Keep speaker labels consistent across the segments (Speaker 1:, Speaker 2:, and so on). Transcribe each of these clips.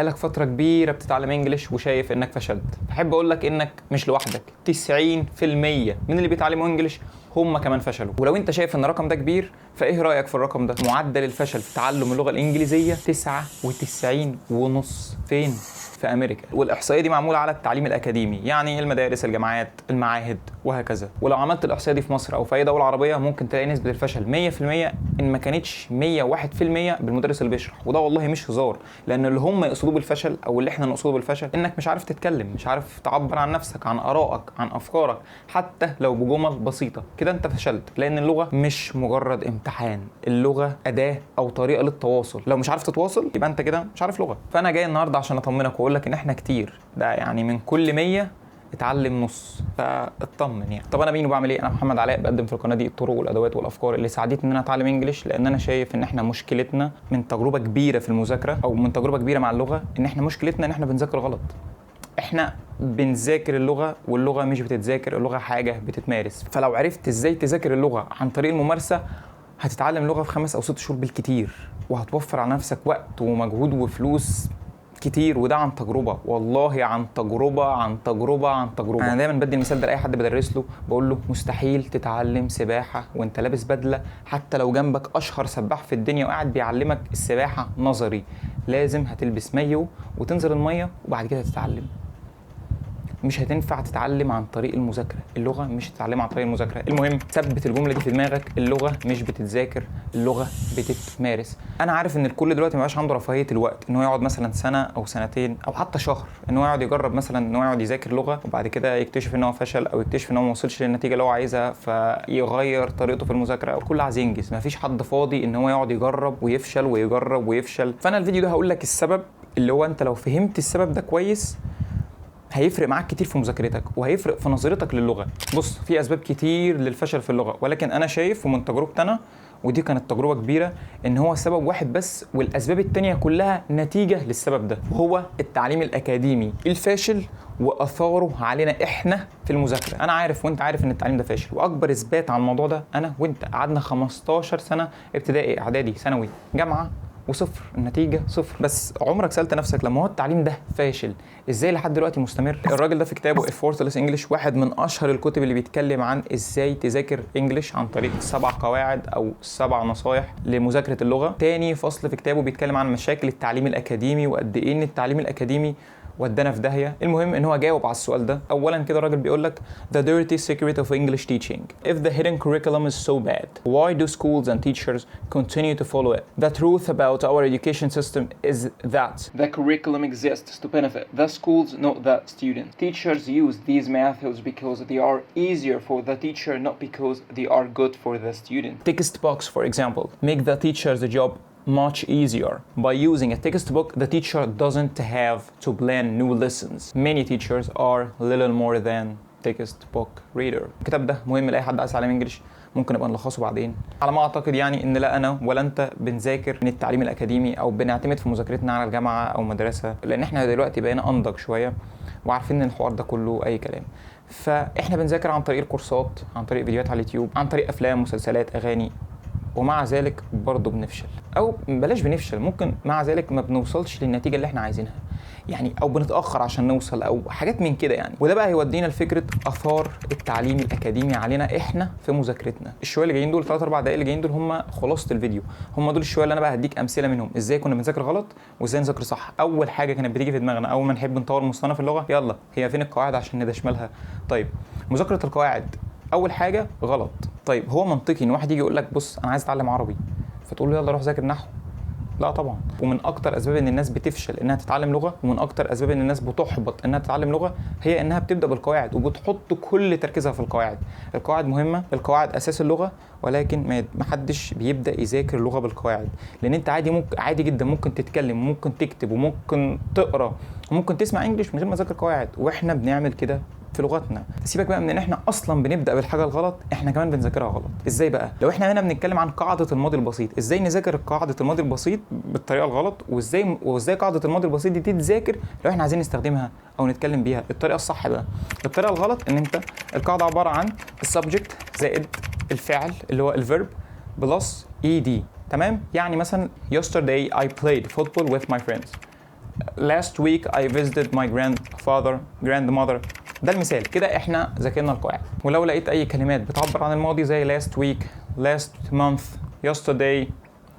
Speaker 1: بقالك فتره كبيره بتتعلم انجليش وشايف انك فشلت، بحب اقول لك انك مش لوحدك. 90% من اللي بيتعلموا انجليش هم كمان فشلوا. ولو انت شايف ان الرقم ده كبير، فايه رايك في الرقم ده؟ معدل الفشل في تعلم اللغه الانجليزيه 99.5. فين؟ في امريكا. والاحصائيه دي معموله على التعليم الاكاديمي، يعني المدارس، الجامعات، المعاهد وهكذا. ولو عملت الاحصائيه دي في مصر او في اي دوله عربيه، ممكن تلاقي نسبه الفشل 100% ان ما كانتش 101% بالمدرس اللي بيشرح. وده والله مش هزار، لان اللي هم يقصدوه بالفشل او اللي احنا نقصده بالفشل انك مش عارف تتكلم، مش عارف تعبر عن نفسك، عن ارائك، عن افكارك، حتى لو بجمل بسيطه كده انت فشلت. لان اللغه مش مجرد امتحان، اللغه اداه او طريقه للتواصل. لو مش عارف تتواصل يبقى انت كده مش عارف لغه. فانا جاي النهارده عشان اطمنك واقول لك ان احنا كتير، ده يعني من كل 100 اتعلم نص، فاطمن يعني. طب انا مين وبعمل ايه؟ انا محمد علاء، بقدم في القناه دي الطرق والادوات والافكار اللي ساعدتني ان انا اتعلم انجليش. لان انا شايف ان احنا مشكلتنا من تجربه كبيره في المذاكره او من تجربه كبيره مع اللغه، ان احنا مشكلتنا ان احنا بنذاكر غلط. احنا بنذاكر اللغه واللغه مش بتتذاكر، اللغه حاجه بتتمارس. فلو عرفت ازاي تذاكر اللغه عن طريق الممارسه، هتتعلم لغه في 5 أو 6 شهور بالكتير، وهتوفر على نفسك وقت ومجهود وفلوس كتير. وده عن تجربه، والله عن تجربه عن تجربه عن تجربه. انا دايما بدي المثال ده لاي حد بدرس له، بقول له مستحيل تتعلم سباحه وانت لابس بدله، حتى لو جنبك اشهر سباح في الدنيا وقاعد بيعلمك السباحه نظري. لازم هتلبس مايو وتنزل الميه وبعد كده تتعلم. مش هتنفع تتعلم عن طريق المذاكره، اللغه مش هتتعلمها عن طريق المذاكره. المهم ثبت الجمله دي في دماغك، اللغه مش بتتذاكر، اللغه بتتمارس. انا عارف ان الكل دلوقتي ما بقاش عنده رفاهيه الوقت ان هو يقعد مثلا سنه او سنتين او حتى شهر ان هو يقعد يجرب مثلا ان هو يقعد يذاكر لغه وبعد كده يكتشف ان هو فشل او يكتشف ان هو ما وصلش للنتيجه اللي هو عايزها فيغير طريقته في المذاكره. الكل عايز ينجز، ما فيش حد فاضي ان هو يقعد يجرب ويفشل ويجرب ويفشل. فانا الفيديو ده هقول لك السبب، اللي هو انت لو فهمت السبب ده كويس هيفرق معاك كتير في مذاكرتك وهيفرق في نظرتك للغه. بص، في اسباب كتير للفشل في اللغه، ولكن انا شايف ومن تجربتي انا، ودي كانت تجربه كبيره، ان هو سبب واحد بس والاسباب التانية كلها نتيجه للسبب ده، وهو التعليم الاكاديمي الفاشل واثاره علينا احنا في المذاكره. انا عارف وانت عارف ان التعليم ده فاشل، واكبر اثبات على الموضوع ده انا وانت قعدنا 15 سنه، ابتدائي، اعدادي، ثانوي، جامعه، وصفر، النتيجه صفر. بس عمرك سالت نفسك لما هو التعليم ده فاشل ازاي لحد دلوقتي مستمر؟ الراجل ده في كتابه Effortless English، واحد من اشهر الكتب اللي بيتكلم عن ازاي تذاكر انجليش عن طريق 7 قواعد او 7 نصايح لمذاكره اللغه. تاني فصل في كتابه بيتكلم عن مشاكل التعليم الاكاديمي وقد ايه ان التعليم الاكاديمي ودانا في داهيه. المهم ان هو جاوب على السؤال ده. اولا كده الراجل بيقول لك the dirty secret of English teaching. If the hidden curriculum is so bad, why do schools and teachers continue to follow it? The truth about our education system is that the curriculum exists to benefit the schools, not the students. Teachers use these methods because they are easier for the teacher, not because they are good for the student. Textbooks, for example, make the teacher's job much easier. By using a textbook, the teacher doesn't have to plan new lessons. Many teachers are little more than textbook reader. الكتاب ده مهم لاي حد عايز يتعلم انجليش، ممكن نبقى نلخصه بعدين. على ما اعتقد يعني ان لا انا ولا انت بنذاكر من التعليم الاكاديمي او بنعتمد في مذاكرتنا على الجامعه او مدرسه، لان احنا دلوقتي بقينا انضج شويه وعارفين ان الحوار ده كله اي كلام. فاحنا بنذاكر عن طريق الكورسات، عن طريق فيديوهات على اليوتيوب، عن طريق افلام، مسلسلات، اغاني، ومع ذلك برضه بنفشل. او بلاش بنفشل، ممكن مع ذلك ما بنوصلش للنتيجه اللي احنا عايزينها يعني، او بنتاخر عشان نوصل او حاجات من كده يعني. وده بقى هيودينا لفكره اثار التعليم الاكاديمي علينا احنا في مذاكرتنا. الشويه اللي جايين دول 3-4 دقايق اللي جايين دول هم خلاصه الفيديو، هم دول الشويه اللي انا بقى هديك امثله منهم ازاي كنا بنذاكر غلط وازاي نذاكر صح. اول حاجه كانت بتيجي في دماغنا اول ما نحب نطور مستوانا في اللغه، يلا هي فين القواعد عشان ندشملها؟ طيب مذاكره القواعد اول حاجه غلط. طيب هو منطقي ان واحد يجي يقول لك بص انا عايز اتعلم عربي، فتقول له يلا روح ذاكر نحو؟ لا طبعا. ومن اكتر اسباب ان الناس بتفشل انها تتعلم لغه، ومن اكتر اسباب ان الناس بتحبط انها تتعلم لغه، هي انها بتبدا بالقواعد وبتحط كل تركيزها في القواعد. القواعد مهمه، القواعد اساس اللغه، ولكن ما حدش بيبدا يذاكر اللغه بالقواعد. لان انت عادي جدا ممكن تتكلم وممكن تكتب وممكن تقرا وممكن تسمع انجليش من غير ما تذاكر قواعد، واحنا بنعمل كده في لغتنا. سيبك بقى من ان احنا اصلا بنبدا بالحاجه الغلط، احنا كمان بنذاكرها غلط. ازاي بقى؟ لو احنا هنا بنتكلم عن قاعده الماضي البسيط، ازاي نذاكر قاعده الماضي البسيط بالطريقه الغلط، وازاي قاعده الماضي البسيط دي تتذاكر لو احنا عايزين نستخدمها او نتكلم بيها الطريقه الصح بقى. الطريقه الغلط ان انت القاعده عباره عن السبجكت زائد الفعل اللي هو الفيرب بلس ed. تمام؟ يعني مثلا yesterday I played football with my friends. last week I visited my grandmother. ده المثال كده. احنا ذاكرنا القواعد. ولو لقيت اي كلمات بتعبر عن الماضي زي last week, last month, yesterday،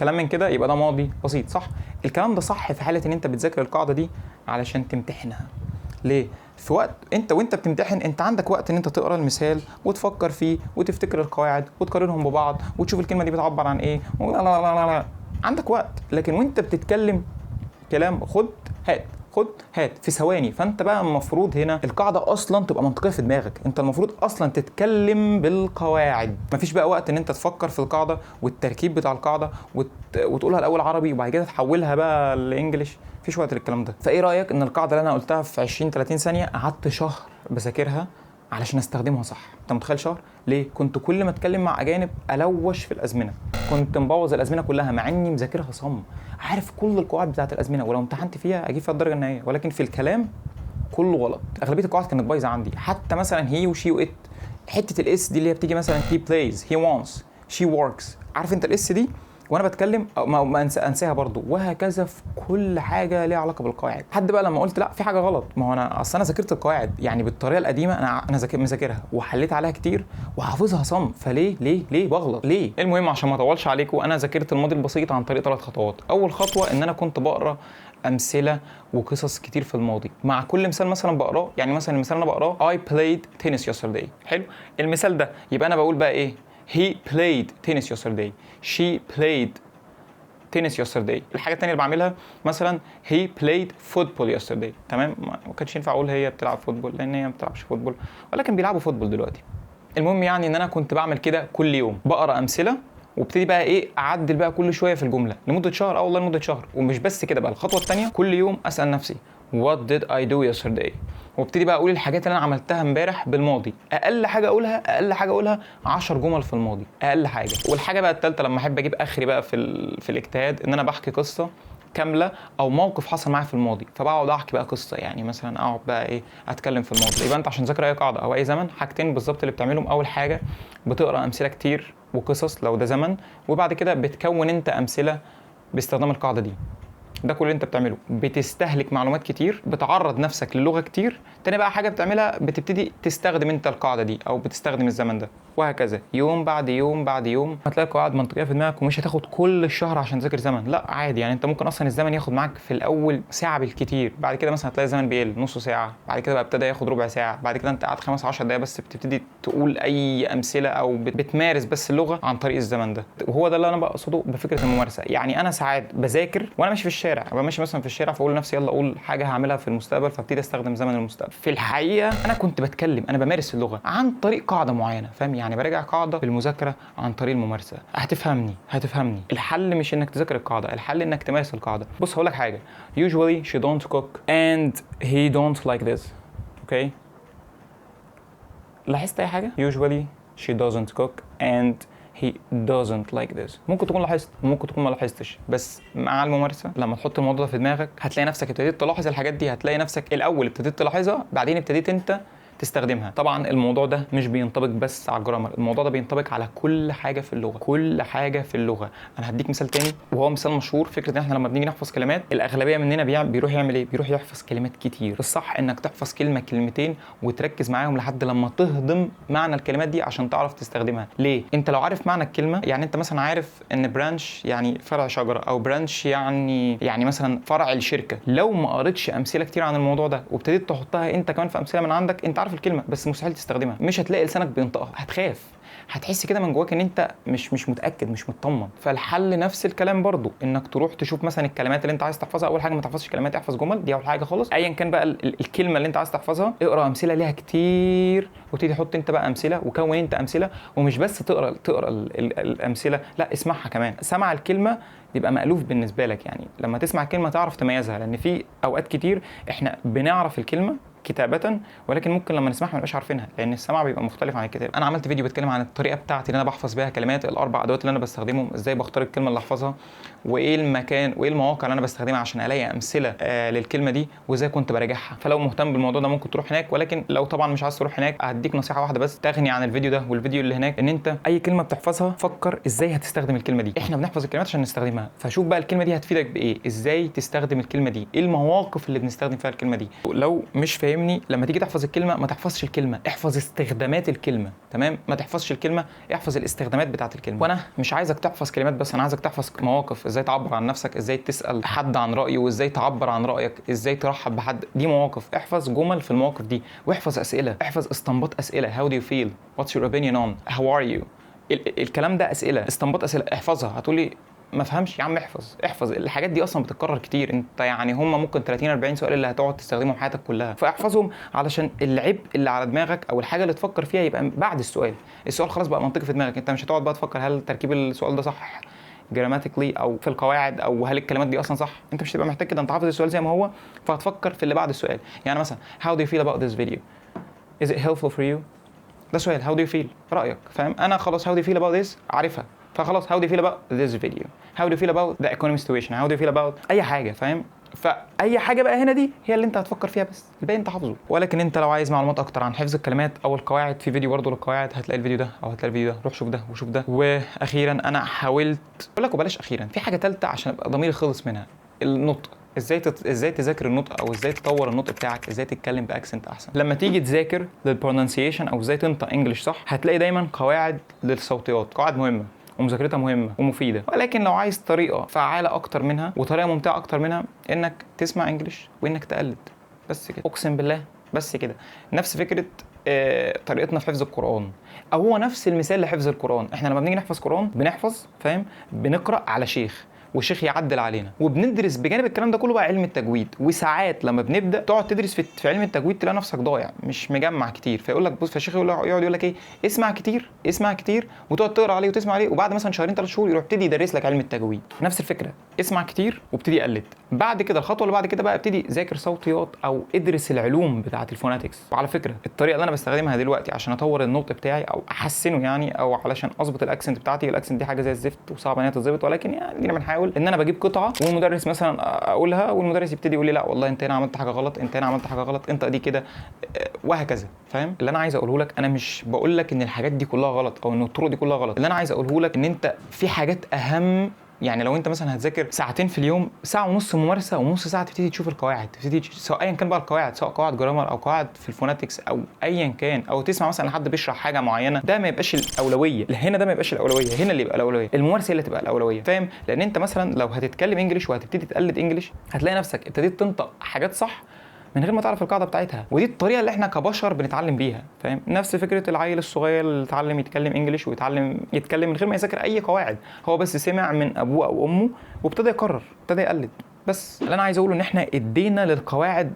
Speaker 1: كلام من كده، يبقى ده ماضي بسيط. صح؟ الكلام ده صح في حاله ان انت بتذاكر القاعده دي علشان تمتحنها. ليه؟ في وقت وانت بتمتحن انت عندك وقت ان انت تقرا المثال وتفكر فيه وتفتكر القواعد وتقارنهم ببعض وتشوف الكلمه دي بتعبر عن ايه. لا لا لا لا، عندك وقت. لكن وانت بتتكلم كلام خد هات في ثواني. فانت بقى المفروض هنا القاعده اصلا تبقى منطقيه في دماغك. انت المفروض اصلا تتكلم بالقواعد. مفيش بقى وقت ان انت تفكر في القاعده والتركيب بتاع القاعده وتقولها الاول عربي وبعد كده تحولها بقى لانجليش. مفيش وقت للكلام ده. فايه رايك ان القاعده اللي انا قلتها في 20-30 ثانيه قعدت شهر بذاكرها علشان استخدمها صح؟ انت متخيل شهر؟ ليه؟ كنت كل ما اتكلم مع اجانب الوش في الازمنه، كنت مبوظ الازمنه كلها مع اني مذاكرها صم، عارف كل القواعد بتاعت الازمنه، ولو امتحنت فيها اجيب فيها الدرجه النهائيه. ولكن في الكلام كله غلط. اغلبيه القواعد كانت بايظه عندي. حتى مثلا هي وشي وات، حته الاس دي اللي هي بتيجي مثلا he plays, he wants, she works، عارف انت الاس دي وانا بتكلم ما انساها برضو. وهكذا في كل حاجه ليها علاقه بالقواعد. حد بقى لما قلت لا في حاجه غلط، ما هو انا اصل انا ذاكرت القواعد يعني بالطريقه القديمه، انا مذاكرها وحليت عليها كتير وحافظها صم، فليه ليه بغلط ليه؟ المهم عشان ما اطولش عليكم، انا ذاكرت الماضي البسيط عن طريق 3 خطوات. اول خطوه ان انا كنت بقرا امثله وقصص كتير في الماضي. مع كل مثال مثلا بقراه، يعني مثلا المثال اللي انا بقراه I played tennis yesterday، حلو المثال ده، يبقى انا بقول بقى ايه؟ he played tennis yesterday، she played tennis yesterday. الحاجه الثانيه اللي بعملها مثلا he played football yesterday، تمام؟ ما كانش ينفع اقول هي بتلعب فوتبول لان هي ما بتلعبش فوتبول، ولكن بيلعبوا فوتبول دلوقتي. المهم يعني ان انا كنت بعمل كده كل يوم، بقرا امثله وابتدي بقى ايه اعدل بقى كل شويه في الجمله لمده شهر. والله لمده شهر. ومش بس كده بقى، الخطوه الثانيه كل يوم اسال نفسي what did I do yesterday، وابتدي بقى اقول الحاجات اللي انا عملتها امبارح بالماضي. اقل حاجه اقولها 10 جمل في الماضي، اقل حاجه. والحاجه بقى الثالثه لما احب اجيب اخري بقى في الاجتهاد، ان انا بحكي قصه كامله او موقف حصل معايا في الماضي، فبقعد احكي بقى قصه. يعني مثلا اقعد بقى ايه اتكلم في الماضي. يبقى انت عشان تذاكر اي قاعده او اي زمن حاجتين بالظبط اللي بتعملهم. اول حاجه بتقرا امثله كتير وقصص لو ده زمن، وبعد كده بتكون انت امثله باستخدام القاعده دي. ده كل اللي انت بتعمله. بتستهلك معلومات كتير، بتعرض نفسك للغه كتير. تاني بقى حاجه بتعملها بتبتدي تستخدم انت القاعده دي او بتستخدم الزمن ده، وهكذا يوم بعد يوم بعد يوم هتلاقي قواعد منطقيه في دماغك. ومش هتاخد كل الشهر عشان تذاكر زمن، لا عادي. يعني انت ممكن اصلا الزمن ياخد معاك في الاول ساعه بالكتير، بعد كده مثلا هتلاقي الزمن بيقل نص ساعه، بعد كده بقى ابتدى ياخد ربع ساعه، بعد كده انت قاعد 15 دقايق بس بتبتدي تقول اي امثله او بتمارس بس اللغه عن طريق الزمن ده. وهو ده اللي انا بقصده بفكره الممارسه. يعني انا ساعات بذاكر وانا ماشي في الشارع، ابقى ماشي مثلا في الشارع فاقول لنفسي يلا اقول حاجه هعملها في المستقبل، فابتدي استخدم زمن المستقبل. في الحقيقه انا كنت بتكلم، انا بمارس اللغه عن طريق قاعده معينه، فاهم؟ يعني براجع قاعده بالمذاكره عن طريق الممارسه. هتفهمني. الحل مش انك تذاكر القاعده، الحل انك تمارس القاعده. بص هقول لك حاجه، usually she don't cook and he don't like this. اوكي؟ لاحظت اي حاجه؟ usually she doesn't cook and he doesn't like this. ممكن تكون لاحظت وممكن تكون ما لاحظتش، بس مع الممارسه لما تحط الموضوع ده في دماغك هتلاقي نفسك ابتديت تلاحظ الحاجات دي. هتلاقي نفسك الاول ابتديت تلاحظها، بعدين ابتديت انت تستخدمها. طبعا الموضوع ده مش بينطبق بس على الجرامر، الموضوع ده بينطبق على كل حاجه في اللغه، كل حاجه في اللغه. انا هديك مثال تاني وهو مثال مشهور. فكره ان احنا لما بنيجي نحفظ كلمات، الاغلبيه مننا بيروح يعمل ايه؟ بيروح يحفظ كلمات كتير. الصح انك تحفظ كلمه كلمتين وتركز معاهم لحد لما تهضم معنى الكلمات دي عشان تعرف تستخدمها. ليه؟ انت لو عارف معنى الكلمه، يعني انت مثلا عارف ان برانش يعني فرع شجره، او برانش يعني مثلا فرع الشركه، لو ما قريتش امثله كتير عن الموضوع ده وابتديت تحطها انت كمان في امثله من عندك، انت عارف الكلمه بس مستحيل تستخدمها. مش هتلاقي لسانك بينطقها، هتخاف، هتحس كده من جواك ان انت مش متاكد، مش مطمن. فالحل نفس الكلام برضو، انك تروح تشوف مثلا الكلمات اللي انت عايز تحفظها. اول حاجه ما تحفظش كلمات، احفظ جمل، دي اول حاجه خالص. ايا كان بقى الكلمه اللي انت عايز تحفظها، اقرا امثله ليها كتير وتيجي تحط انت بقى امثله وكون انت امثله. ومش بس تقرا الامثله، لا اسمعها كمان. سمع الكلمه يبقى مألوف بالنسبه لك، يعني لما تسمع كلمه تعرف تميزها. لان في اوقات كتير احنا بنعرف الكلمه كتابة، ولكن ممكن لما نسمعها ما نبقاش عارفينها، لان السمع بيبقى مختلف عن الكتاب. انا عملت فيديو بتكلم عن الطريقه بتاعتي اللي انا بحفظ بيها كلمات، الاربع ادوات اللي انا بستخدمهم، ازاي بختار الكلمه اللي احفظها، وايه المكان وايه المواقع اللي انا بستخدمها عشان الاقي امثله للكلمه دي، وازاي كنت براجعها. فلو مهتم بالموضوع ده ممكن تروح هناك، ولكن لو طبعا مش عايز تروح هناك هديك نصيحه واحده بس تغني عن الفيديو ده والفيديو اللي هناك، ان انت اي كلمه بتحفظها فكر ازاي هتستخدم الكلمه دي. احنا بنحفظ الكلمات عشان نستخدمها، فشوف بقى الكلمه دي هتفيدك بايه، ازاي تستخدم الكلمه دي، ايه المواقف اللي بنستخدم فيها الكلمه دي. لو مش فاهمني، لما تيجي تحفظ الكلمه ما تحفظش الكلمه، احفظ استخدامات الكلمه، تمام؟ ما تحفظش الكلمه، احفظ الاستخدامات بتاعه الكلمه. وانا مش عايزك تحفظ كلمات بس، انا عايزك تحفظ مواقف، ازاي تعبر عن نفسك، ازاي تسال حد عن رايه، وازاي تعبر عن رايك، ازاي ترحب بحد. دي مواقف، احفظ جمل في المواقف دي، واحفظ اسئله، احفظ استنباط اسئله. how do you feel, what's your opinion on, how are you. الكلام ده اسئله، استنباط اسئله، احفظها. هتقولي ما فهمش يا عم، احفظ الحاجات دي، اصلا بتتكرر كتير. انت يعني هم ممكن 30 40 سؤال اللي هتقعد تستخدمهم حياتك كلها، فاحفظهم علشان العبء اللي على دماغك او الحاجه اللي تفكر فيها يبقى بعد السؤال خلاص بقى منطقي في دماغك. انت مش هتقعد بقى تفكر هل تركيب السؤال ده صح جراماتيكلي او في القواعد، او هل الكلمات دي اصلا صح. انت مش هتبقى محتاج كده، انت حافظ السؤال زي ما هو، فهتفكر في اللي بعد السؤال. يعني مثلا how do you feel about this video, is it helpful for you. ده سؤال how do you feel، رايك، فاهم؟ انا خلاص how do you feel about this عارفها، فخلاص how do you feel about this video, how do you feel about the economic situation, how do you feel about اي حاجه، فاهم؟ فاي حاجه بقى هنا دي هي اللي انت هتفكر فيها، بس الباقي انت حافظه. ولكن انت لو عايز معلومات اكتر عن حفظ الكلمات او القواعد، في فيديو برضه للقواعد، هتلاقي الفيديو ده او هتلاقي الفيديو ده، روح شوف ده وشوف ده. واخيرا انا حاولت اقول لك، وبلاش اخيرا، في حاجه ثالثه عشان ابقى ضميري خلص منها، النطق. ازاي تذاكر النطق، او ازاي تطور النطق بتاعك، ازاي تتكلم باكسنت احسن. لما تيجي تذاكر للبرونانسيشن او ازاي تنطق انجلش صح، هتلاقي دايما قواعد للصوتيات، قواعد مهمه ومذاكرتها مهمه ومفيده. ولكن لو عايز طريقه فعاله اكتر منها وطريقه ممتعه اكتر منها، انك تسمع انجلش وانك تقلد، بس كده، اقسم بالله بس كده. نفس فكره طريقتنا في حفظ القرآن، او هو نفس المثال لحفظ القرآن. احنا لما بنيجي نحفظ قرآن بنحفظ، فاهم؟ بنقرأ على شيخ والشيخ يعدل علينا، وبندرس بجانب الكلام ده كله بقى علم التجويد. وساعات لما بنبدا تقعد تدرس في علم التجويد تلاقي نفسك ضايع، مش مجمع كتير، فيقول لك بص، فالشيخ يقعد يقول لك ايه، اسمع كتير وتقعد تقرا عليه وتسمع عليه، وبعد مثلا شهرين 3 شهور يروح يبتدي يدرس لك علم التجويد. نفس الفكره، اسمع كتير وابتدي قلد. بعد كده الخطوه اللي بعد كده بقى ابتدي ذاكر صوتيات او ادرس العلوم بتاعه الفوناتكس. وعلى فكره الطريقه اللي انا بستخدمها دلوقتي عشان اطور النطق بتاعي او احسنه يعني، او علشان اظبط الاكسنت بتاعتي، الاكسنت دي حاجه زي الزفت وصعب ان هي تتظبط، ولكن يعني دينا بنحاول، ان انا بجيب قطعه والمدرس مثلا اقولها، والمدرس يبتدي يقول لي لا والله انت هنا عملت حاجه غلط، انت هنا عملت حاجه غلط، انت دي كده، وهكذا. فاهم اللي انا عايز اقوله لك؟ انا مش بقول لك ان الحاجات دي كلها غلط او ان الطرق دي كلها غلط. اللي انا عايز اقوله لك ان انت في حاجات اهم. يعني لو انت مثلا هتذاكر ساعتين في اليوم، ساعه ونص ممارسه ونص ساعه تبتدي تشوف القواعد، تبتدي سواء ايا كان بقى القواعد، سواء قواعد جرامر او قواعد في الفوناتكس او ايا كان، او تسمع مثلا لحد بيشرح حاجه معينه. ده ما يبقاش الاولويه هنا، ده ما يبقاش الاولويه هنا، اللي يبقى الاولويه الممارسه اللي تبقى الاولويه، فاهم؟ لان انت مثلا لو هتتكلم انجلش وهتبتدي تقلد انجلش، هتلاقي نفسك ابتديت تنطق حاجات صح من غير ما تعرف القاعده بتاعتها. ودي الطريقه اللي احنا كبشر بنتعلم بيها، فاهم؟ نفس فكره العيل الصغير اللي اتعلم يتكلم انجلش ويتعلم يتكلم من غير ما يذاكر اي قواعد، هو بس سمع من ابوه او امه وابتدى يقرر، ابتدى يقلد. بس اللي انا عايز اقوله ان احنا ادينا للقواعد،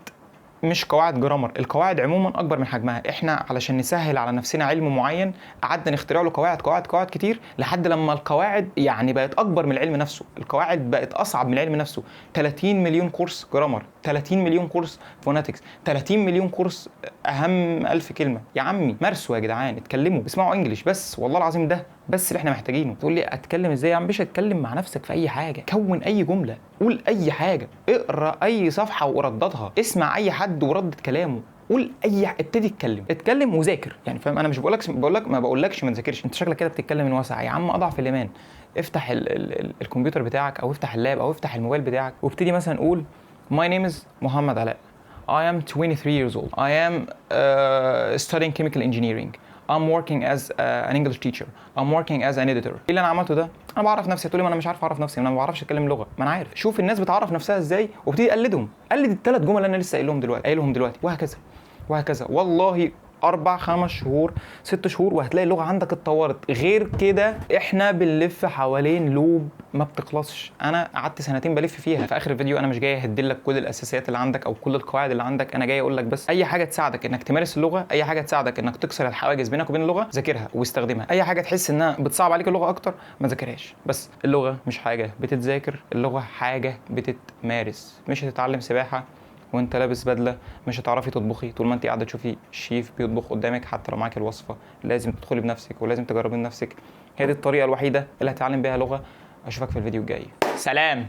Speaker 1: مش قواعد جرامر، القواعد عموما اكبر من حجمها. احنا علشان نسهل على نفسنا علم معين قعدنا نخترع له قواعد كتير، لحد لما القواعد يعني بقت اكبر من العلم نفسه، القواعد بقت اصعب من العلم نفسه. 30 مليون كورس جرامر، 30 مليون كورس فوناتكس، 30 مليون كورس اهم 1000 كلمه. يا عمي مارسوا يا جدعان، اتكلموا، اسمعوا انجلش بس، والله العظيم ده بس اللي احنا محتاجينه. تقول لي اتكلم ازاي يا عم باشا؟ اتكلم مع نفسك في اي حاجه، كون اي جمله، قول اي حاجه، اقرا اي صفحه ورددها، اسمع اي حد وردد كلامه، قول ابتدي اتكلم وذاكر. يعني فاهم؟ انا مش ما بقولكش ما تذاكرش، انت شكلك كده بتتكلم من واسع. يا عم اضعف الايمان، افتح الكمبيوتر بتاعك او افتح اللاب او افتح الموبايل بتاعك وابتدي مثلا قول My name is محمد علاء. I am 23 years old. I am studying chemical engineering. I'm working as an English teacher. I'm working as an editor. ايه اللي انا عملته ده؟ انا بعرف نفسي. تقول لي ما انا مش عارف اعرف نفسي، انا ما بعرفش اتكلم لغه. ما انا عارف. شوف الناس بتعرف نفسها ازاي وابتدي قلدهم، قلد ال3 جمل اللي انا لسه قايلهم دلوقتي، وهكذا. والله 4 5 شهور 6 شهور وهتلاقي اللغه عندك اتطورت. غير كده احنا بنلف حوالين لوب ما بتخلصش. انا قعدت 2 سنين بلف فيها. في اخر الفيديو انا مش جاي اهدلك كل الاساسيات اللي عندك او كل القواعد اللي عندك، انا جاي اقول لك بس اي حاجه تساعدك انك تمارس اللغه، اي حاجه تساعدك انك تكسر الحواجز بينك وبين اللغه، ذاكرها واستخدمها. اي حاجه تحس انها بتصعب عليك اللغه اكتر ما ذاكرهاش. بس اللغه مش حاجه بتتذاكر، اللغه حاجه بتتمارس. مش هتتعلم سباحه وانت لابس بدله مش هتعرفي تطبخي طول ما انت قاعده تشوفي الشيف بيطبخ قدامك. حتى لو معاك الوصفه لازم تدخلي بنفسك ولازم تجربي بنفسك. هي دي الطريقه الوحيده اللي هتعلم بيها لغه. اشوفك في الفيديو الجاي. سلام.